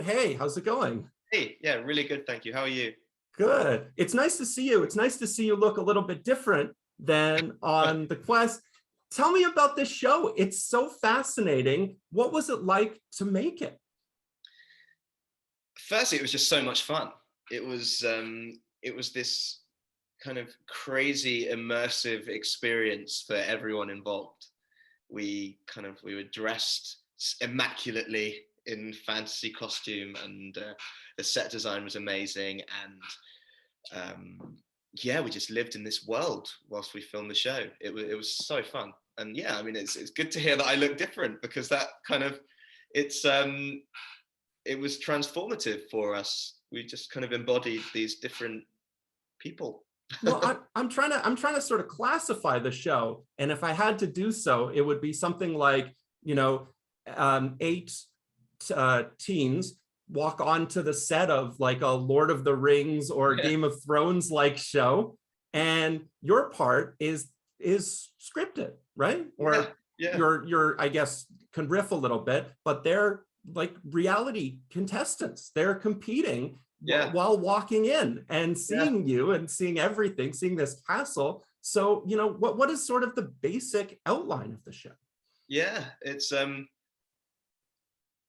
Hey, how's it going? Hey, yeah, really good, thank you. How are you? Good. It's nice to see you. It's nice to see you look a little bit different than on the Quest. Tell me about this show. It's so fascinating. What was it like to make it? Firstly, it was just so much fun. It was this kind of crazy immersive experience for everyone involved. We were dressed immaculately in fantasy costume, and the set design was amazing. And yeah, we just lived in this world whilst we filmed the show. It was so fun. And yeah, I mean, it's good to hear that I look different, because that kind of it's it was transformative for us. We just kind of embodied these different people. Well, I'm trying to sort of classify the show, and if I had to do so, it would be something like, you know, eight teens walk onto the set of like a Lord of the Rings or Yeah, Game of Thrones like show, and your part is scripted, right? yeah, Or yeah, your I guess can riff a little bit, but they're like reality contestants. They're competing yeah, while walking in and yeah, seeing you and seeing everything, seeing this castle. So, what is sort of the basic outline of the show? yeah.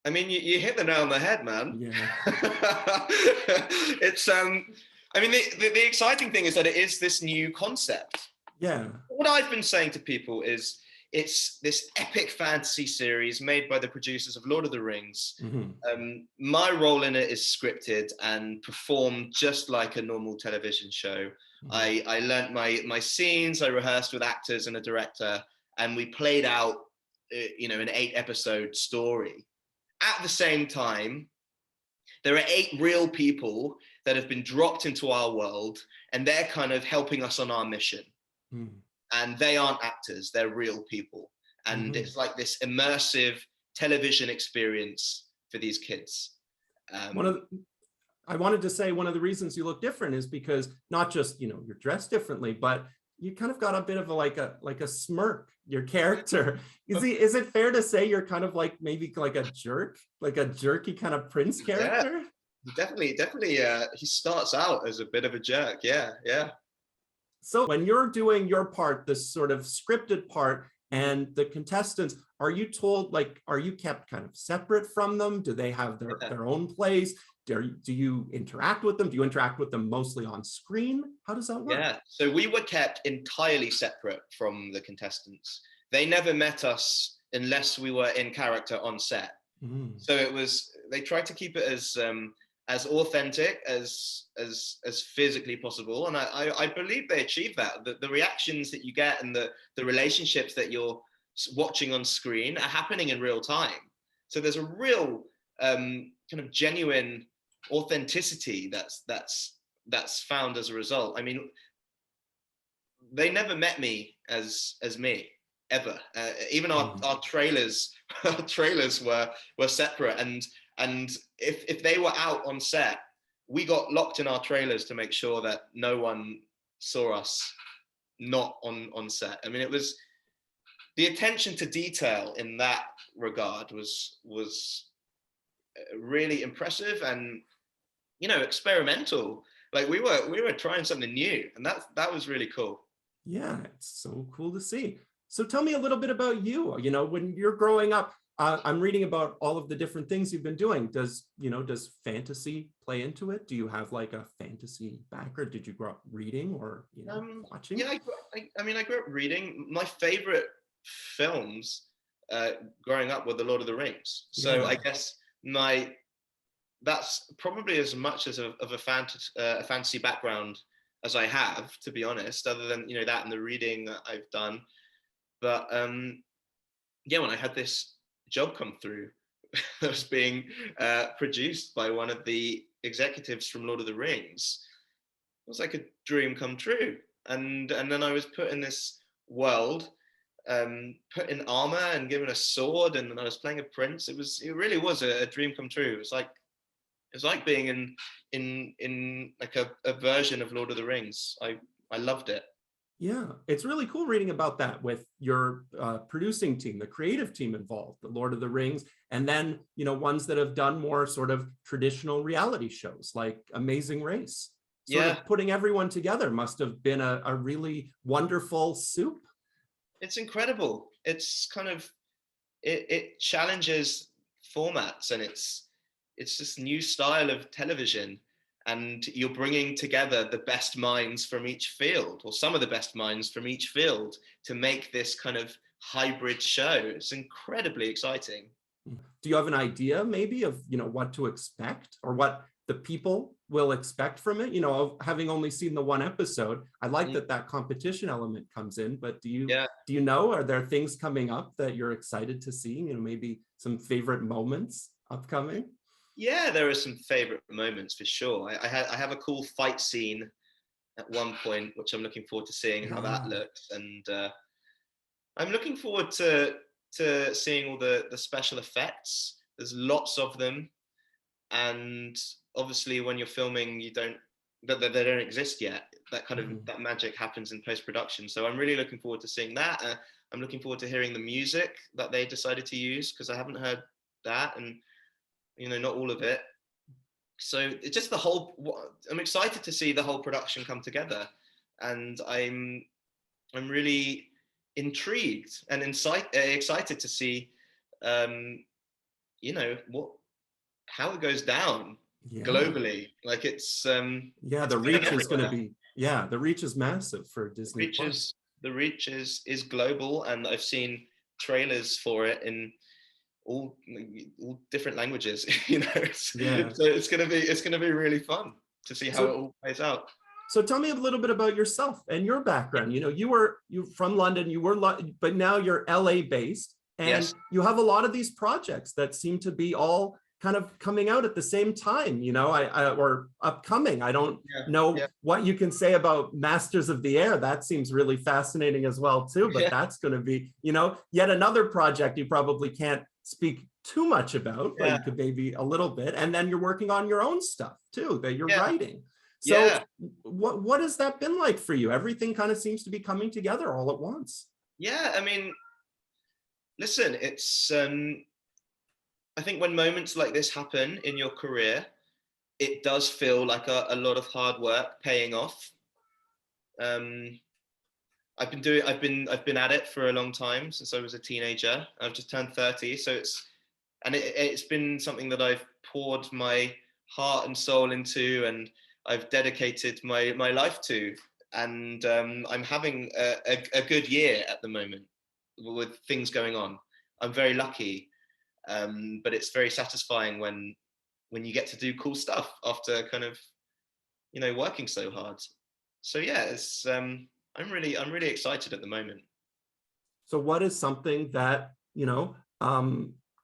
I mean, you hit the nail on the head, man. Yeah. it's I mean, the exciting thing is that it is this new concept. Yeah. What I've been saying to people is it's this epic fantasy series made by the producers of Lord of the Rings. Hmm. My role in it is scripted and performed just like a normal television show. Hmm. I learnt my scenes, I rehearsed with actors and a director, and we played out, an 8 episode story. At the same time, there are 8 real people that have been dropped into our world, and they're kind of helping us on our mission. Hmm. And they aren't actors, they're real people. And Hmm. it's like this immersive television experience for these kids. One Um, of I wanted to say one of the reasons you look different is because not just, you're dressed differently, but you kind of got a bit of a smirk. Your character is it fair to say you're kind of like maybe like a jerk, like a jerky kind of prince yeah, character? definitely. He starts out as a bit of a jerk. Yeah, yeah. So when you're doing your part, this sort of scripted part, Mhm. and the contestants, are you told, like, are you kept kind of separate from them? Do they have Yeah. their own place? Do you interact with them? Do you interact with them mostly on screen? How does that work? Yeah. So we were kept entirely separate from the contestants. They never met us unless we were in character on set. Mm. So they tried to keep it as authentic as physically possible, and I believe they achieved that. The reactions that you get and the relationships that you're watching on screen are happening in real time. So there's a real kind of genuine authenticity that's found as a result. I mean, they never met me as me ever. Even Mm. our trailers our trailers were separate, and if they were out on set, we got locked in our trailers to make sure that no one saw us not on set. I mean, it was the attention to detail in that regard was really impressive, and experimental. Like we were trying something new, and that was really cool. Yeah, it's so cool to see. So tell me a little bit about you. When you're growing up, I'm reading about all of the different things you've been doing. Does fantasy play into it? Do you have like a fantasy background? Did you grow up reading or, watching? Yeah, I mean, I grew up reading. My favorite films growing up were The Lord of the Rings. So I Yeah. guess my that's probably as much as a fantasy background as I have, to be honest. Other than that and the reading that I've done, but yeah, when I had this job come through that was being produced by one of the executives from Lord of the Rings, it was like a dream come true. And then I was put in this world, put in armor and given a sword, and I was playing a prince. It really was a dream come true. It was like being in like a version of Lord of the Rings. I loved it. Yeah, it's really cool reading about that with your producing team, the creative team involved, the Lord of the Rings, and then, ones that have done more sort of traditional reality shows like Amazing Race. Sort Yeah, of putting everyone together must have been a really wonderful soup. it's incredible. It's kind of it challenges formats, and it's this new style of television, and you're bringing together the best minds from each field, or some of the best minds from each field, to make this kind of hybrid show. It's incredibly exciting. Do you have an idea maybe of, what to expect or what the people will expect from it? Having only seen the one episode, I like that competition element comes in, but Yeah. do you know, are there things coming up that you're excited to see? Maybe some favorite moments upcoming? Yeah, there are some favorite moments for sure. I have a cool fight scene at one point, which I'm looking forward to seeing how that Yeah. looks. And I'm looking forward to seeing all the special effects. There's lots of them, and obviously when you're filming, you don't that they don't exist yet. That kind of Mhm. that magic happens in post production. So I'm really looking forward to seeing that. I'm looking forward to hearing the music that they decided to use, because I haven't heard that, and not all of it. So it's just the whole. I'm excited to see the whole production come together, and I'm really intrigued and excited to see, um, what how it goes down Yeah. globally. Like Yeah, it's the going reach is going to everywhere. be, yeah, the reach is massive for Disney Reach Plus. is the reach is global, and I've seen trailers for it in all different languages. Yeah. So it's gonna be really fun to see how it So all plays out. So tell me a little bit about yourself and your background. You from London, but now you're LA based, and Yes. you have a lot of these projects that seem to be all kind of coming out at the same time. Or upcoming. I don't Yeah. know Yeah. what you can say about Masters of the Air. That seems really fascinating as well too. But Yeah. that's going to be, yet another project you probably can't speak too much about, but Yeah. you could maybe a little bit. And then you're working on your own stuff too that you're Yeah. writing. So Yeah. what has that been like for you? Everything kind of seems to be coming together all at once. Yeah. I mean, listen, I think when moments like this happen in your career, it does feel like a lot of hard work paying off. Um, I've been at it for a long time, since I was a teenager. I've just turned 30, so it's been something that I've poured my heart and soul into, and I've dedicated my life to. And I'm having a good year at the moment with things going on. I'm very lucky, but it's very satisfying when you get to do cool stuff after kind of working so hard. So yeah, I'm really excited at the moment. So what is something that,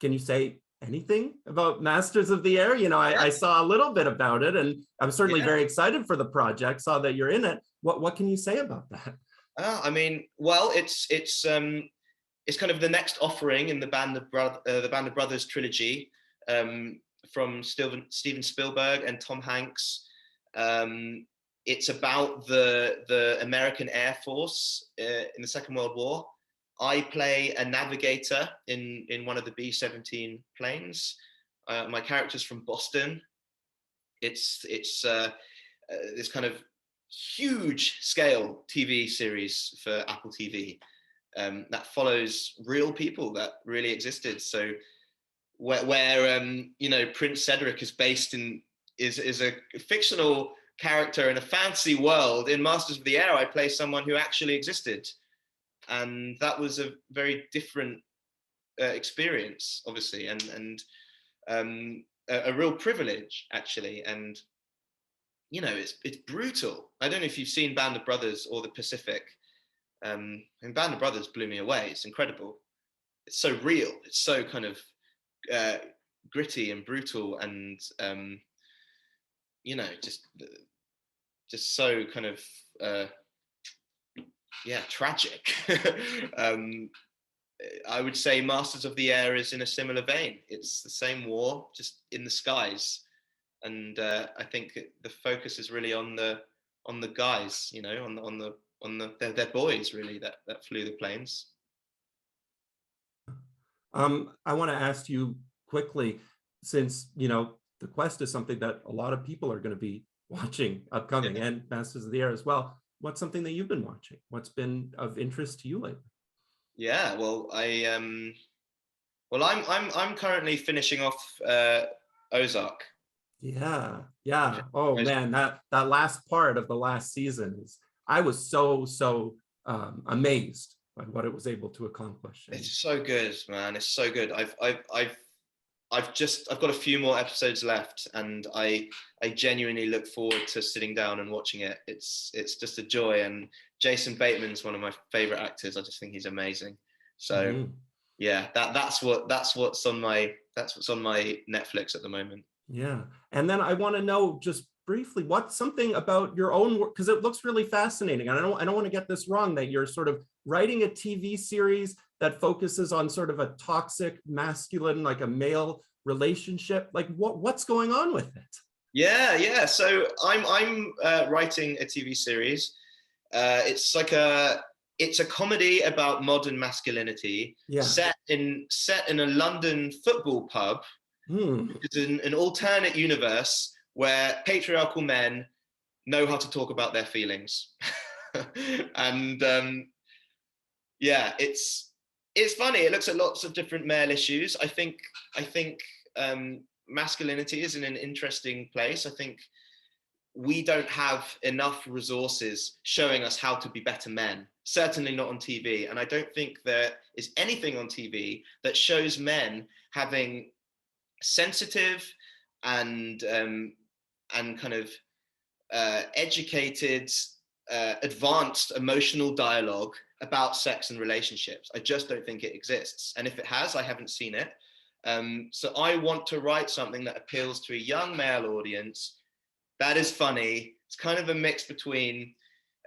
can you say anything about Masters of the Air? Yeah, I saw a little bit about it, and I'm certainly yeah. very excited for the project, saw that you're in it. What can you say about that? I mean, well, it's kind of the next offering in the Band of Brothers trilogy, um, from Steven Spielberg and Tom Hanks. Um, it's about the American Air Force in the Second World War. I play a navigator in one of the B-17 planes. My character's from Boston. It's this kind of huge scale TV series for Apple TV, that follows real people that really existed. So where Prince Cedric is based in is a fictional character in a fantasy world. In Masters of the Air, I play someone who actually existed, and that was a very different experience, obviously, and a real privilege actually. And it's brutal. I don't know if you've seen Band of Brothers or The Pacific. And Band of Brothers blew me away. It's incredible. It's so real. It's so kind of uh, gritty and brutal, and just so kind of uh, tragic. um, I would say Masters of the Air is in a similar vein. It's the same war, just in the skies, and I think the focus is really on the guys, on the they're boys really that flew the planes. I want to ask you quickly, since the Quest is something that a lot of people are going to be watching upcoming, and Masters of the Air as well. What's something that you've been watching? What's been of interest to you lately? Yeah, well, I'm currently finishing off Ozark. Yeah, yeah. Oh man, that last part of the last season is, I was so amazed by what it was able to accomplish. And it's so good, man. It's so good. I've got a few more episodes left, and I genuinely look forward to sitting down and watching it. It's just a joy, and Jason Bateman's one of my favorite actors. I just think he's amazing. So yeah, that's what's on my Netflix at the moment. Yeah. And then I want to know just briefly, what's something about your own work, because it looks really fascinating. And I don't want to get this wrong, that you're sort of writing a TV series that focuses on sort of a toxic masculine, like a male relationship. Like what's going on with it? Yeah. So I'm writing a TV series. It's a comedy about modern masculinity, set in a London football pub. It's an alternate universe where patriarchal men know how to talk about their feelings. And yeah, it's funny. It looks at lots of different male issues. I think masculinity is in an interesting place. I think we don't have enough resources showing us how to be better men, certainly not on TV. And I don't think there is anything on TV that shows men having sensitive and kind of educated, advanced emotional dialogue about sex and relationships. I just don't think it exists. And if it has, I haven't seen it. So I want to write something that appeals to a young male audience that is funny. It's kind of a mix between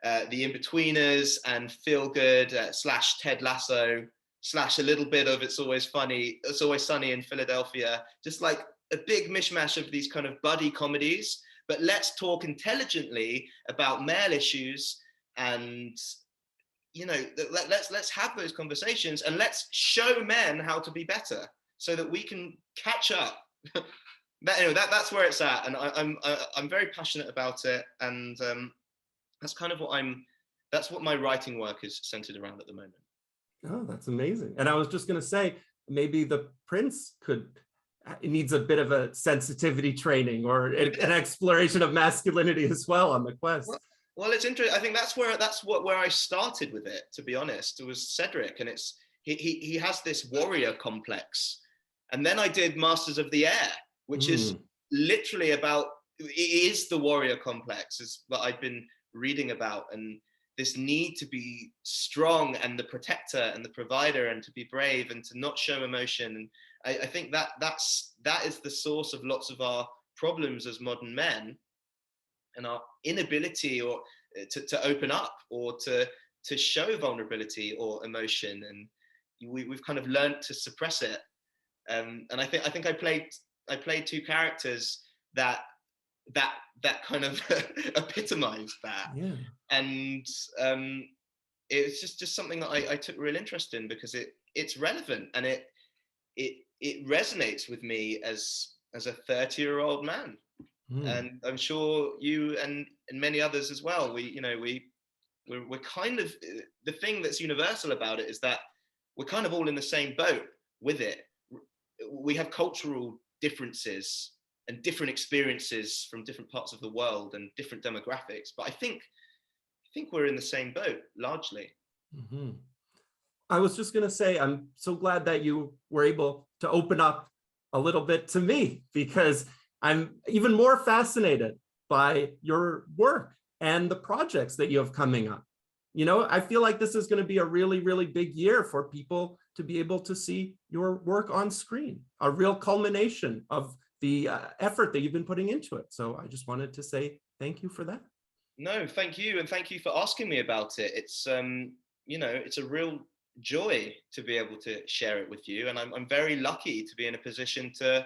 The Inbetweeners and Feel Good / Ted Lasso / a little bit of It's Always Sunny in Philadelphia. Just like a big mishmash of these kind of buddy comedies. But let's talk intelligently about male issues, and let's have those conversations, and let's show men how to be better so that we can catch up. That's where it's at, and I'm very passionate about it, and that's kind of what my writing work is centered around at the moment. Oh, that's amazing. And I was just going to say, maybe the Prince needs a bit of a sensitivity training or an exploration of masculinity as well on the Quest. Well, it's interesting. I think where I started with it, to be honest. It was Cedric, and he has this warrior complex, and then I did Masters of the Air, which is literally about, it is the warrior complex, is what I've been reading about, and this need to be strong and the protector and the provider and to be brave and to not show emotion. And I think that is the source of lots of our problems as modern men, and our inability or to open up or to show vulnerability or emotion, and we've kind of learned to suppress it. And I think I played two characters that kind of epitomized that. Yeah. And it was just something that I took real interest in, because it's relevant, and it resonates with me as a 30-year-old man. And I'm sure you and many others as well. We're kind of, the thing that's universal about it is that we're kind of all in the same boat with it. We have cultural differences and different experiences from different parts of the world and different demographics, but I think we're in the same boat largely. I was just going to say, I'm so glad that you were able to open up a little bit to me, because I'm even more fascinated by your work and the projects that you have coming up. I feel like this is going to be a really, really big year for people to be able to see your work on screen, a real culmination of the effort that you've been putting into it. So I just wanted to say thank you for that. No, thank you. And thank you for asking me about it. It's, it's a real joy to be able to share it with you. And I'm very lucky to be in a position to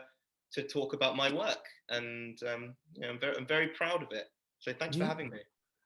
talk about my work. And I'm very proud of it. So thanks for having me.